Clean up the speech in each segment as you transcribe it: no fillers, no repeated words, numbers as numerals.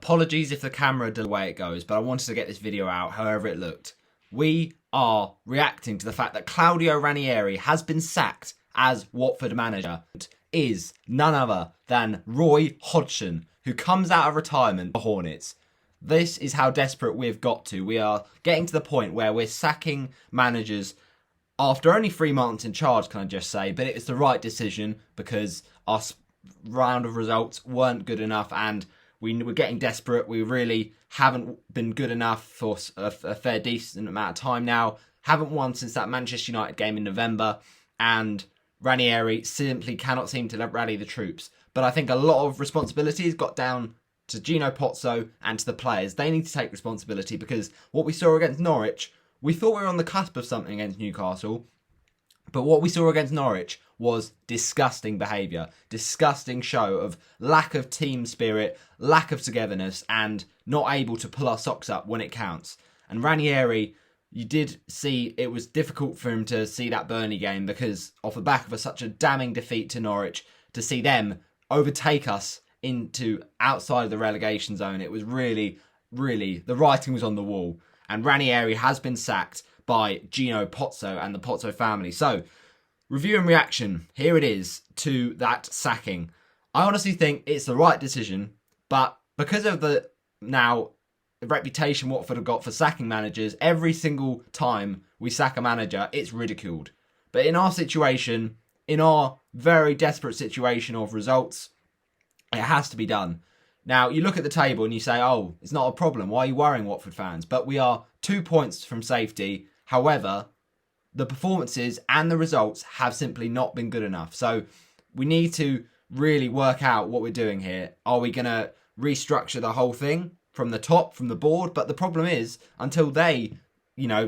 Apologies if the camera did the way it goes, but I wanted to get this video out however it looked. We are reacting to the fact that Claudio Ranieri has been sacked as Watford manager. It is none other than Roy Hodgson, who comes out of retirement for Hornets. This is how desperate we've got to. We are getting to the point where we're sacking managers after only 3 months in charge, can I just say, but it's the right decision because our round of results weren't good enough and we were getting desperate. We really haven't been good enough for a fair decent amount of time now. Haven't won since that Manchester United game in November, and Ranieri simply cannot seem to rally the troops. But I think a lot of responsibility has got down to Gino Pozzo and to the players. They need to take responsibility because what we saw against Norwich, we thought we were on the cusp of something against Newcastle, but what we saw against Norwich was disgusting behaviour, disgusting show of lack of team spirit, lack of togetherness, and not able to pull our socks up when it counts. And Ranieri, you did see it was difficult for him to see that Burnley game because off the back of such a damning defeat to Norwich, to see them overtake us into outside of the relegation zone, it was really, the writing was on the wall. And Ranieri has been sacked by Gino Pozzo and the Pozzo family. So, review and reaction, here it is to that sacking. I honestly think it's the right decision, but because of the reputation Watford have got for sacking managers, every single time we sack a manager, it's ridiculed. But in our situation, in our very desperate situation of results, it has to be done. Now, you look at the table and you say, oh, it's not a problem. Why are you worrying, Watford fans? But we are 2 points from safety. However, the performances and the results have simply not been good enough. So we need to really work out what we're doing here. Are we going to restructure the whole thing from the top, from the board? But the problem is, until they,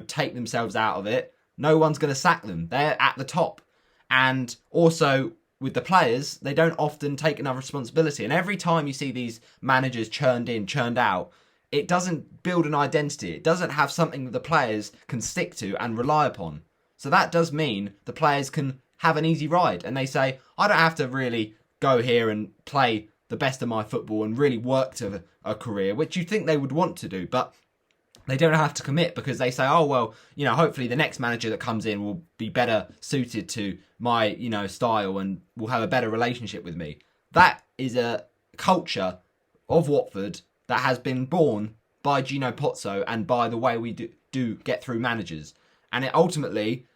take themselves out of it, no one's going to sack them. They're at the top. And also, with the players, they don't often take enough responsibility. And every time you see these managers churned in, churned out, it doesn't build an identity. It doesn't have something that the players can stick to and rely upon. So that does mean the players can have an easy ride. And they say, I don't have to really go here and play the best of my football and really work to a career, which you think they would want to do. But they don't have to commit because they say, oh, well, hopefully the next manager that comes in will be better suited to my, style and will have a better relationship with me. That is a culture of Watford that has been born by Gino Pozzo and by the way we do get through managers. And it ultimately,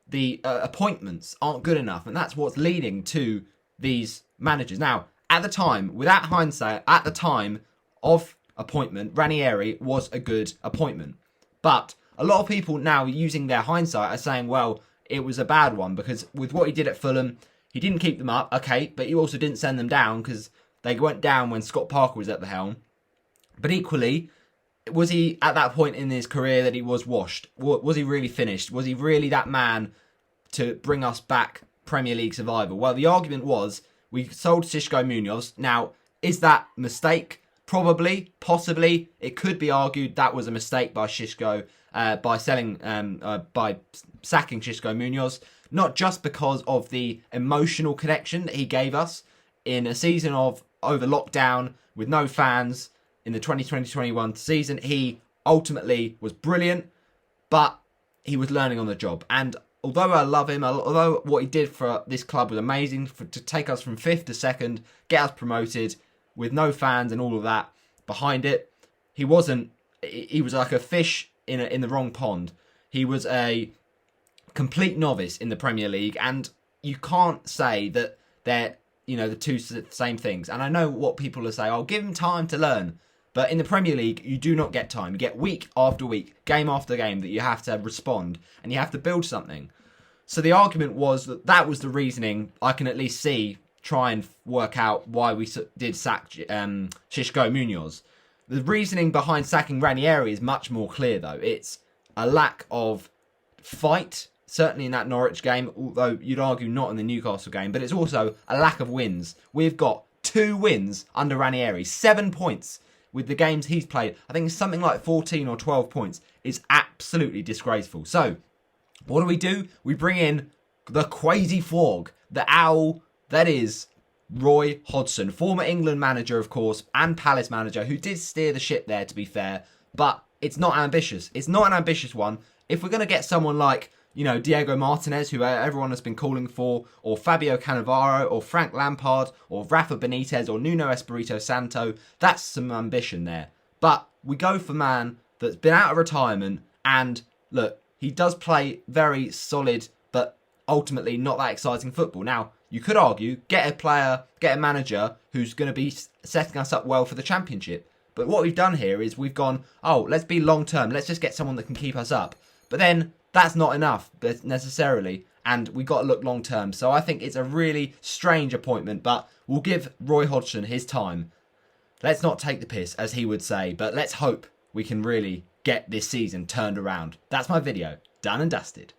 the appointments aren't good enough. And that's what's leading to these managers. Now, at the time, without hindsight, at the time of appointment, Ranieri was a good appointment. But a lot of people now using their hindsight are saying, well, it was a bad one because with what he did at Fulham, he didn't keep them up, okay, but he also didn't send them down because they went down when Scott Parker was at the helm. But equally, was he at that point in his career that he was washed? Was he really finished? Was he really that man to bring us back Premier League survival? Well, the argument was we sold Xisco Munoz. Now, is that a mistake? Probably, possibly. It could be argued that was a mistake by Xisco by sacking Xisco Munoz. Not just because of the emotional connection that he gave us in a season of over lockdown with no fans in the 2020-21 season. He ultimately was brilliant, but he was learning on the job. And although I love him, although what he did for this club was amazing, to take us from 5th to 2nd, get us promoted with no fans and all of that behind it, he was like a fish in the wrong pond. He was a complete novice in the Premier League, and you can't say that they're the two same things. And I know what people are saying, I'll give him time to learn. But in the Premier League, you do not get time. You get week after week, game after game, that you have to respond and you have to build something. So the argument was that was the reasoning. I can at least try and work out why we did sack Xisco Munoz. The reasoning behind sacking Ranieri is much more clear, though. It's a lack of fight, certainly in that Norwich game, although you'd argue not in the Newcastle game, but it's also a lack of wins. We've got 2 wins under Ranieri, 7 points with the games he's played. I think it's something like 14 or 12 points. It's absolutely disgraceful. So, what do? We bring in the crazy frog, the owl that is Roy Hodgson, former England manager, of course, and Palace manager, who did steer the ship there, to be fair, but it's not ambitious. It's not an ambitious one. If we're going to get someone like, you know, Diego Martinez, who everyone has been calling for, or Fabio Cannavaro, or Frank Lampard, or Rafa Benitez, or Nuno Espirito Santo, that's some ambition there. But we go for man that's been out of retirement, and look, he does play very solid, but ultimately not that exciting football. Now, you could argue, get a manager who's going to be setting us up well for the Championship. But what we've done here is we've gone, oh, let's be long term, let's just get someone that can keep us up. But then that's not enough necessarily, and we've got to look long term. So I think it's a really strange appointment, but we'll give Roy Hodgson his time. Let's not take the piss, as he would say, but let's hope we can really get this season turned around. That's my video, done and dusted.